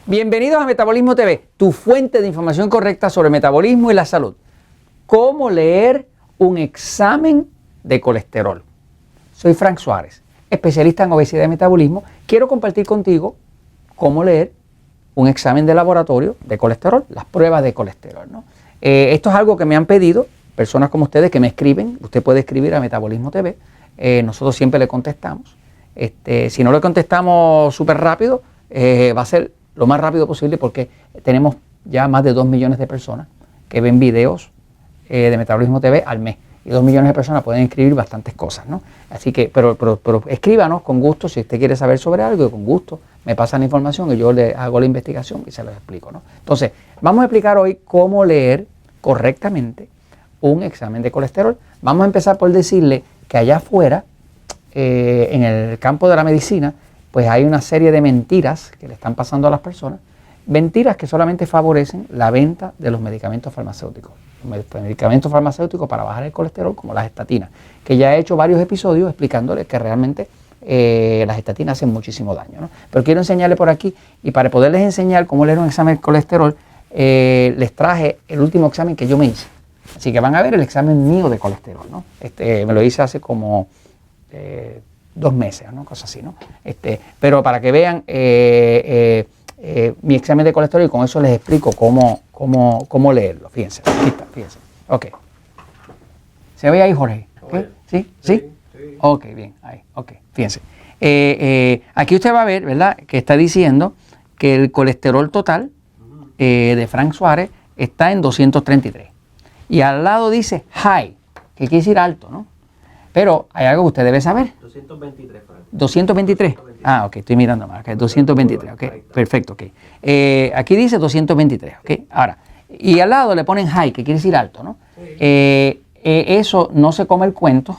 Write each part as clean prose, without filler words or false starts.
Bienvenidos a Metabolismo TV, tu fuente de información correcta sobre el metabolismo y la salud. ¿Cómo leer un examen de colesterol? Soy Frank Suárez, especialista en obesidad y metabolismo. Quiero compartir contigo cómo leer un examen de laboratorio de colesterol, las pruebas de colesterol, ¿no? Esto es algo que me han pedido personas como ustedes que me escriben. Usted puede escribir a Metabolismo TV. Nosotros siempre le contestamos. Si no le contestamos súper rápido, va a ser lo más rápido posible porque tenemos ya más de 2 millones de personas que ven videos de Metabolismo TV al mes. Y 2 millones de personas pueden escribir bastantes cosas, ¿no? Así que, pero escríbanos con gusto si usted quiere saber sobre algo y con gusto me pasan la información y yo le hago la investigación y se los explico, ¿no? Entonces, vamos a explicar hoy cómo leer correctamente un examen de colesterol. Vamos a empezar por decirle que allá afuera, en el campo de la medicina, pues hay una serie de mentiras que le están pasando a las personas, mentiras que solamente favorecen la venta de los medicamentos farmacéuticos. Medicamentos farmacéuticos para bajar el colesterol, como las estatinas, que ya he hecho varios episodios explicándoles que realmente las estatinas hacen muchísimo daño, ¿no? Pero quiero enseñarles por aquí, y para poderles enseñar cómo leer un examen de colesterol, les traje el último examen que yo me hice. Así que van a ver el examen mío de colesterol, ¿no? Me lo hice hace como 2 meses, ¿no? Cosas así, ¿no? Pero para que vean mi examen de colesterol, y con eso les explico cómo leerlo. Fíjense, aquí está, fíjense. Ok. ¿Se ve ahí, Jorge? ¿Okay? ¿Sí? ¿Sí? Sí. Ok, bien, ahí, ok. Fíjense. Aquí usted va a ver, ¿verdad?, que está diciendo que el colesterol total de Frank Suárez está en 233. Y al lado dice high, que quiere decir alto, ¿no? Pero hay algo que usted debe saber. 223, Frank. 223. Ah, ok, estoy mirando más. Okay, 223, ok. Perfecto, ok. Aquí dice 223, ok. Ahora, y al lado le ponen high, que quiere decir alto, ¿no? Eso no se come el cuento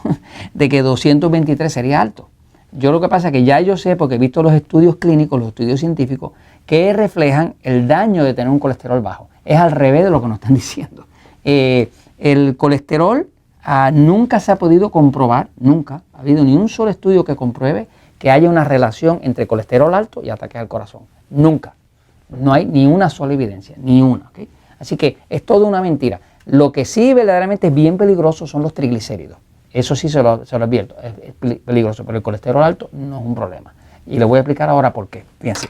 de que 223 sería alto. Yo lo que pasa es que ya yo sé, porque he visto los estudios clínicos, los estudios científicos, que reflejan el daño de tener un colesterol bajo. Es al revés de lo que nos están diciendo. El colesterol nunca se ha podido comprobar, nunca ha habido ni un solo estudio que compruebe que haya una relación entre colesterol alto y ataques al corazón. Nunca. No hay ni una sola evidencia, ni una. ¿Okay? Así que es toda una mentira. Lo que sí verdaderamente es bien peligroso son los triglicéridos. Eso sí se lo advierto, es peligroso, pero el colesterol alto no es un problema. Y le voy a explicar ahora por qué. Fíjense.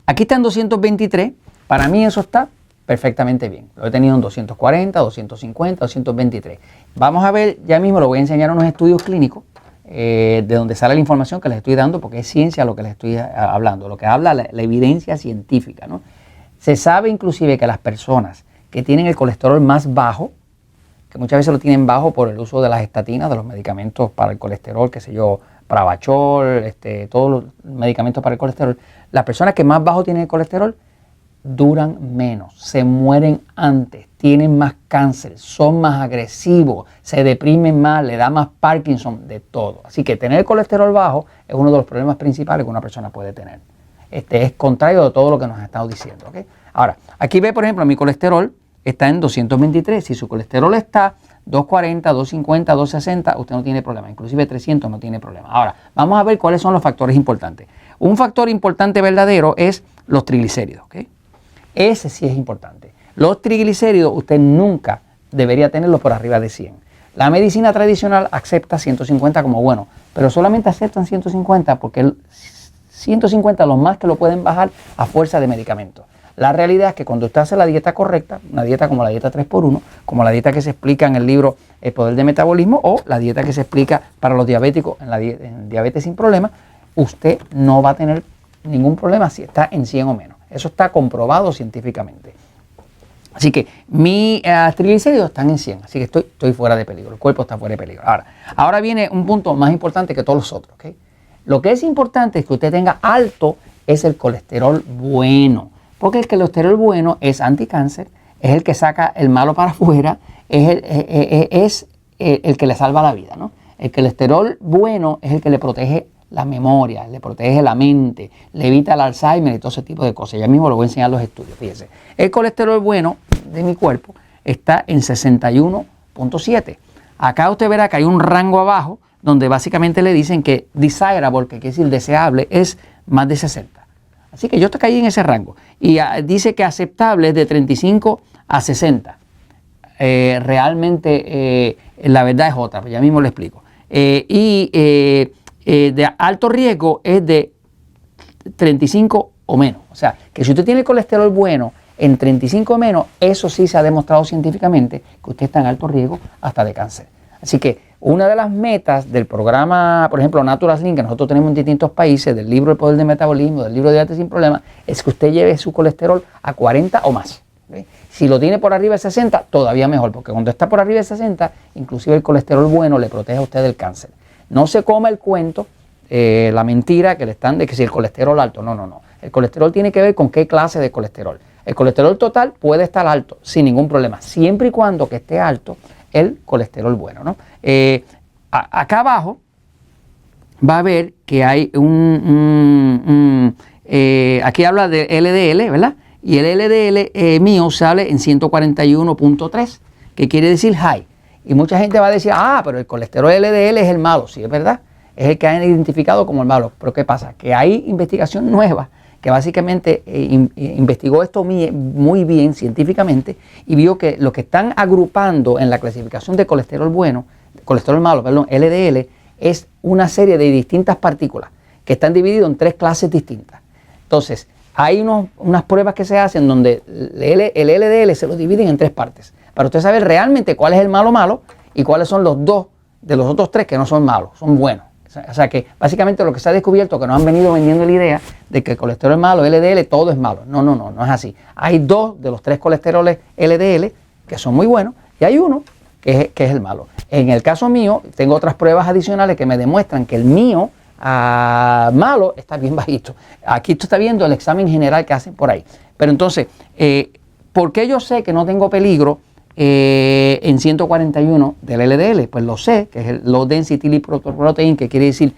Aquí está en 223, para mí eso está perfectamente bien. Lo he tenido en 240, 250, 223. Vamos a ver, ya mismo lo voy a enseñar unos estudios clínicos de donde sale la información que les estoy dando, porque es ciencia lo que les estoy hablando, lo que habla la evidencia científica, ¿no? Se sabe inclusive que las personas que tienen el colesterol más bajo, que muchas veces lo tienen bajo por el uso de las estatinas, de los medicamentos para el colesterol, qué sé yo, Pravachol, todos los medicamentos para el colesterol, las personas que más bajo tienen el colesterol duran menos, se mueren antes, tienen más cáncer, son más agresivos, se deprimen más, le da más Parkinson, de todo. Así que tener el colesterol bajo es uno de los problemas principales que una persona puede tener. Es contrario de todo lo que nos ha estado diciendo, ¿okay? Ahora, aquí ve, por ejemplo, mi colesterol está en 223. Si su colesterol está 240, 250, 260, usted no tiene problema. Inclusive 300 no tiene problema. Ahora, vamos a ver cuáles son los factores importantes. Un factor importante verdadero es los triglicéridos, ¿ok? Ese sí es importante. Los triglicéridos usted nunca debería tenerlos por arriba de 100. La medicina tradicional acepta 150 como bueno, pero solamente aceptan 150 porque 150 los más que lo pueden bajar a fuerza de medicamentos. La realidad es que cuando usted hace la dieta correcta, una dieta como la dieta 3x1, como la dieta que se explica en el libro El Poder del Metabolismo, o la dieta que se explica para los diabéticos en Diabetes Sin Problemas, usted no va a tener ningún problema si está en 100 o menos. Eso está comprobado científicamente. Así que mis triglicéridos están en 100, así que estoy fuera de peligro, el cuerpo está fuera de peligro. Ahora viene un punto más importante que todos los otros, ¿okay? Lo que es importante es que usted tenga alto es el colesterol bueno, porque el colesterol bueno es anticáncer, es el que saca el malo para afuera, es el que le salva la vida, ¿no? El colesterol bueno es el que le protege la memoria, le protege la mente, le evita el Alzheimer y todo ese tipo de cosas. Ya mismo lo voy a enseñar los estudios, fíjense. El colesterol bueno de mi cuerpo está en 61.7. Acá usted verá que hay un rango abajo donde básicamente le dicen que desirable, que quiere decir deseable, es más de 60. Así que yo estoy ahí en ese rango. Y dice que aceptable es de 35 a 60. Realmente la verdad es otra, ya mismo lo explico. De alto riesgo es de 35 o menos. O sea, que si usted tiene el colesterol bueno en 35 o menos, eso sí se ha demostrado científicamente que usted está en alto riesgo hasta de cáncer. Así que una de las metas del programa, por ejemplo, Natural Slim, que nosotros tenemos en distintos países, del libro El Poder del Metabolismo, del libro de Diabetes sin Problemas, es que usted lleve su colesterol a 40 o más. ¿Okay? Si lo tiene por arriba de 60, todavía mejor, porque cuando está por arriba de 60, inclusive el colesterol bueno le protege a usted del cáncer. No se coma el cuento, la mentira que le están de que si el colesterol alto, no. El colesterol tiene que ver con qué clase de colesterol. El colesterol total puede estar alto sin ningún problema, siempre y cuando que esté alto el colesterol bueno, ¿no? Acá abajo va a ver que hay aquí habla de LDL, ¿verdad? Y el LDL mío sale en 141.3, que quiere decir high. Y mucha gente va a decir, pero el colesterol LDL es el malo. Sí, es verdad, es el que han identificado como el malo. Pero ¿qué pasa? Que hay investigación nueva que básicamente investigó esto muy bien científicamente y vio que lo que están agrupando en la clasificación de colesterol bueno, colesterol malo, perdón, LDL, es una serie de distintas partículas que están divididas en 3 clases distintas. Entonces, hay unas pruebas que se hacen donde el LDL se lo dividen en 3 partes, para usted saber realmente cuál es el malo y cuáles son los 2 de los otros 3 que no son malos, son buenos. O sea que básicamente lo que se ha descubierto, que nos han venido vendiendo la idea de que el colesterol es malo, LDL, todo es malo. No es así. Hay 2 de los 3 colesteroles LDL que son muy buenos y hay uno que es el malo. En el caso mío, tengo otras pruebas adicionales que me demuestran que el mío malo está bien bajito. Aquí tú estás viendo el examen general que hacen por ahí. Pero entonces, ¿por qué yo sé que no tengo peligro en 141 del LDL? Pues lo sé, que es el Low Density Lipoprotein, que quiere decir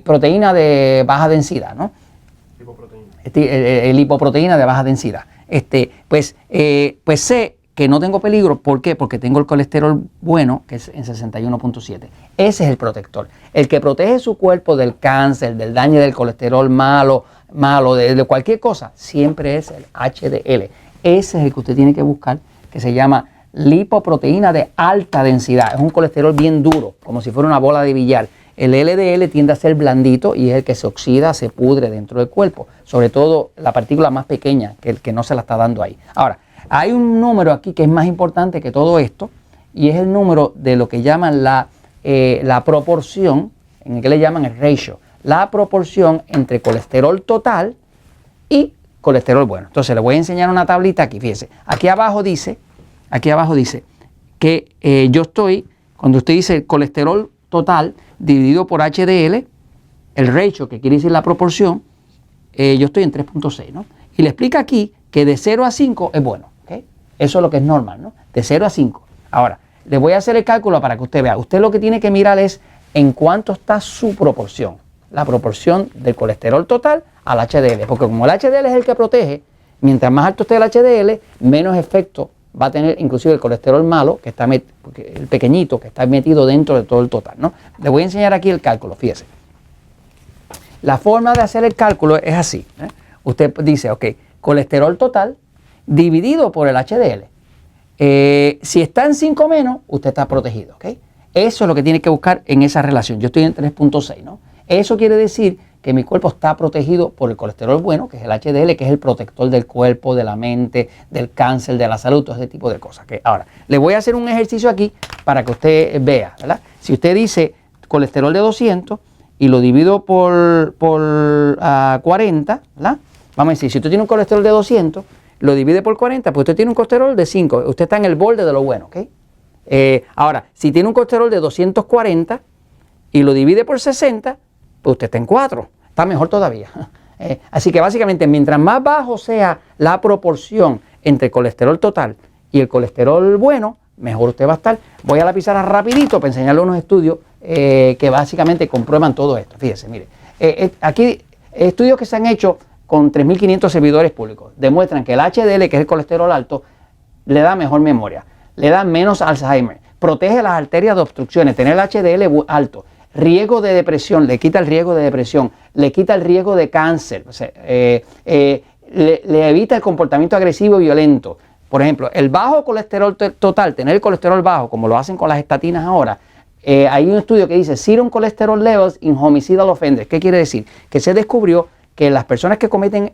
proteína de baja densidad, ¿no? Lipoproteína de baja densidad. Pues sé que no tengo peligro. ¿Por qué? Porque tengo el colesterol bueno, que es en 61.7. Ese es el protector. El que protege su cuerpo del cáncer, del daño del colesterol malo, de cualquier cosa, siempre es el HDL. Ese es el que usted tiene que buscar, que se llama lipoproteína de alta densidad. Es un colesterol bien duro, como si fuera una bola de billar. El LDL tiende a ser blandito y es el que se oxida, se pudre dentro del cuerpo. Sobre todo la partícula más pequeña, que el que no se la está dando ahí. Ahora, hay un número aquí que es más importante que todo esto y es el número de lo que llaman la proporción, en inglés le llaman el ratio, la proporción entre colesterol total y colesterol bueno. Entonces le voy a enseñar una tablita aquí, fíjese. Aquí abajo dice que yo estoy, cuando usted dice colesterol total dividido por HDL, el ratio, que quiere decir la proporción, yo estoy en 3.6, ¿no? Y le explica aquí que de 0 a 5 es bueno, ¿ok? Eso es lo que es normal, ¿no? De 0 a 5. Ahora, le voy a hacer el cálculo para que usted vea. Usted lo que tiene que mirar es en cuánto está su proporción. La proporción del colesterol total al HDL. Porque como el HDL es el que protege, mientras más alto esté el HDL, menos efecto va a tener inclusive el colesterol malo, que está el pequeñito, que está metido dentro de todo el total, ¿no? Le voy a enseñar aquí el cálculo, fíjese. La forma de hacer el cálculo es así, ¿eh? Usted dice, ok, colesterol total dividido por el HDL. Si está en 5 menos, usted está protegido, ¿ok? Eso es lo que tiene que buscar en esa relación. Yo estoy en 3.6, ¿no? Eso quiere decir que mi cuerpo está protegido por el colesterol bueno, que es el HDL, que es el protector del cuerpo, de la mente, del cáncer, de la salud, todo ese tipo de cosas. ¿Okay? Ahora, le voy a hacer un ejercicio aquí para que usted vea, ¿verdad? Si usted dice colesterol de 200 y lo divido por 40, ¿verdad? Vamos a decir, si usted tiene un colesterol de 200, lo divide por 40, pues usted tiene un colesterol de 5. Usted está en el borde de lo bueno, ¿ok? Ahora, si tiene un colesterol de 240 y lo divide por 60, pues usted está en 4. Está mejor todavía. Así que básicamente, mientras más bajo sea la proporción entre colesterol total y el colesterol bueno, mejor usted va a estar. Voy a la pizarra rapidito para enseñarle unos estudios que básicamente comprueban todo esto. Fíjese, mire. Aquí, estudios que se han hecho con 3.500 servidores públicos demuestran que el HDL, que es el colesterol alto, le da mejor memoria, le da menos Alzheimer, protege las arterias de obstrucciones, tener el HDL alto, riesgo de depresión, le quita el riesgo de depresión, le quita el riesgo de cáncer, o sea, le evita el comportamiento agresivo y violento. Por ejemplo, el bajo colesterol total, tener el colesterol bajo, como lo hacen con las estatinas ahora, hay un estudio que dice serum cholesterol levels in homicidal offenders. ¿Qué quiere decir? Que se descubrió que las personas que cometen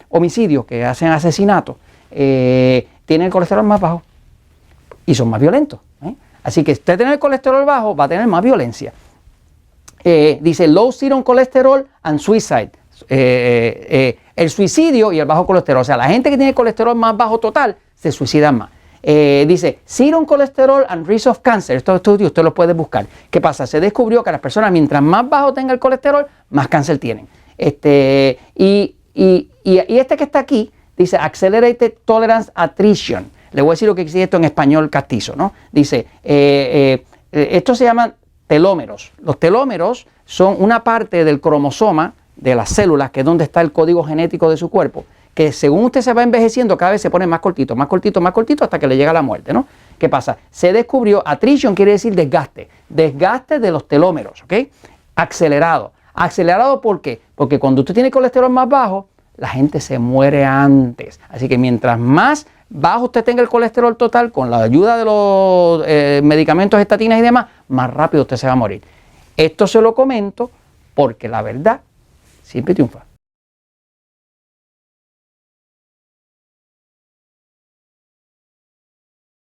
homicidios, que hacen asesinatos, tienen el colesterol más bajo y son más violentos. Así que usted tiene el colesterol bajo, va a tener más violencia. Dice low serum cholesterol and suicide. El suicidio y el bajo colesterol. O sea, la gente que tiene colesterol más bajo total se suicidan más. Dice serum cholesterol and risk of cancer. Estos estudios usted los puede buscar. ¿Qué pasa? Se descubrió que las personas, mientras más bajo tenga el colesterol, más cáncer tienen. Y este que está aquí dice Accelerated Tolerance Attrition. Le voy a decir lo que dice esto en español castizo, ¿no? Dice, esto se llama telómeros. Los telómeros son una parte del cromosoma de las células, que es donde está el código genético de su cuerpo, que según usted se va envejeciendo, cada vez se pone más cortito, más cortito, más cortito, hasta que le llega la muerte, ¿no? ¿Qué pasa? Se descubrió, attrition quiere decir desgaste, desgaste de los telómeros, ¿ok? Acelerado. ¿Acelerado por qué? Porque cuando usted tiene colesterol más bajo, la gente se muere antes. Así que mientras más bajo usted tenga el colesterol total, con la ayuda de los medicamentos, estatinas y demás, más rápido usted se va a morir. Esto se lo comento porque la verdad siempre triunfa.